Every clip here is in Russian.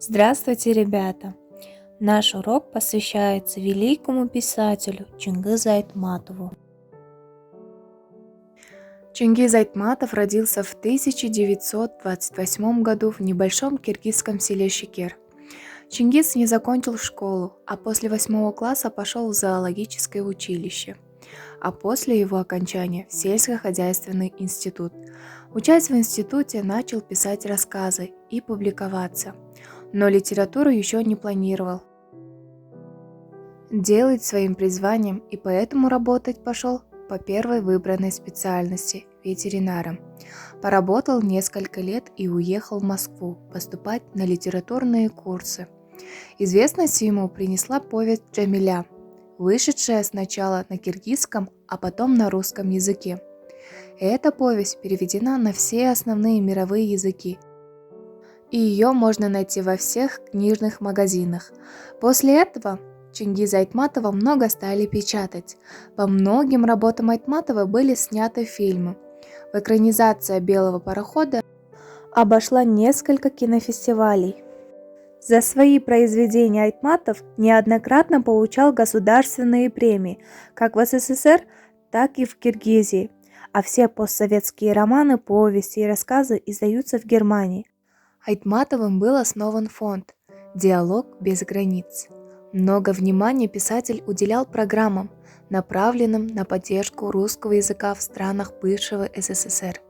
Здравствуйте, ребята! Наш урок посвящается великому писателю Чингизу Айтматову. Чингиз Айтматов родился в 1928 году в небольшом киргизском селе Шекер. Чингиз не закончил школу, а после 8 класса пошел в зоологическое училище, а после его окончания в сельскохозяйственный институт. Учась в институте, начал писать рассказы и публиковаться, но литературу еще не планировал делать своим призванием, и поэтому работать пошел по первой выбранной специальности – ветеринаром. Поработал несколько лет и уехал в Москву поступать на литературные курсы. Известность ему принесла повесть «Джамиля», вышедшая сначала на киргизском, а потом на русском языке. Эта повесть переведена на все основные мировые языки, и ее можно найти во всех книжных магазинах. После этого Чингиза Айтматова много стали печатать. По многим работам Айтматова были сняты фильмы. Экранизация «Белого парохода» Обошла несколько кинофестивалей. За свои произведения Айтматов неоднократно получал государственные премии как в СССР, так и в Киргизии, а все постсоветские романы, повести и рассказы издаются в Германии. Айтматовым был основан фонд «Диалог без границ». Много внимания писатель уделял программам, направленным на поддержку русского языка в странах бывшего СССР.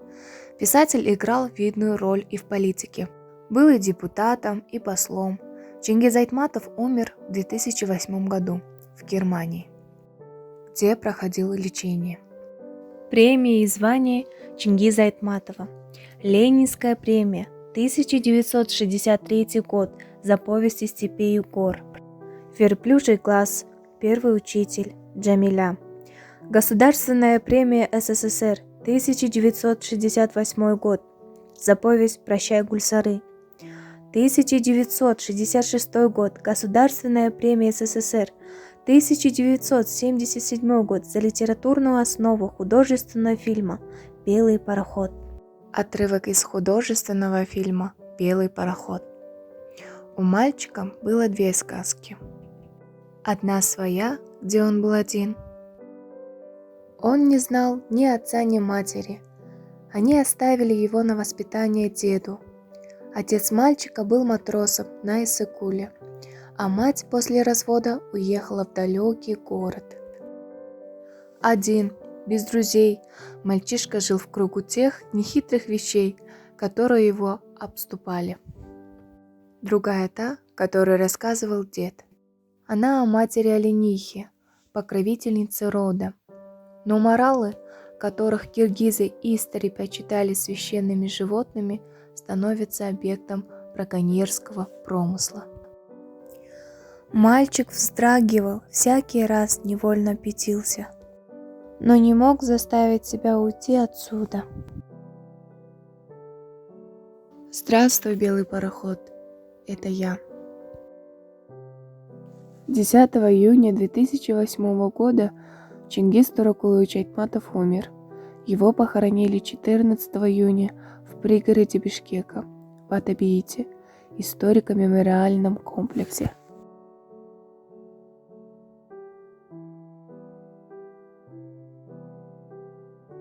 Писатель играл видную роль и в политике. Был и депутатом, и послом. Чингиз Айтматов умер в 2008 году в Германии, где проходил лечение. Премии и звания Чингиза Айтматова. Ленинская премия, 1963 год, за повести «Степей и гор». Верблюжий глаз, первый учитель, Джамиля. Государственная премия СССР, 1968 год, за повесть «Прощай, Гульсары». 1966 год, Государственная премия СССР, 1977 год, за литературную основу художественного фильма «Белый пароход». Отрывок из художественного фильма «Белый пароход». У мальчика было две сказки. Одна своя, где он был один. Он не знал ни отца, ни матери. Они оставили его на воспитание деду. Отец мальчика был матросом на Иссык-Куле, а мать после развода уехала в далекий город. Один, без друзей, мальчишка жил в кругу тех нехитрых вещей, которые его обступали. Другая та, которую рассказывал дед. Она о матери оленихе, покровительнице рода. Но моралы, которых киргизы история считали священными животными, становятся объектом браконьерского промысла. Мальчик вздрагивал, всякий раз невольно пятился, но не мог заставить себя уйти отсюда. Здравствуй, белый пароход, это я. 10 июня 2008 года Чингиз Туракулович Айтматов умер. Его похоронили 14 июня в пригороде Бишкека, в Ата-Бейте, историко-мемориальном комплексе.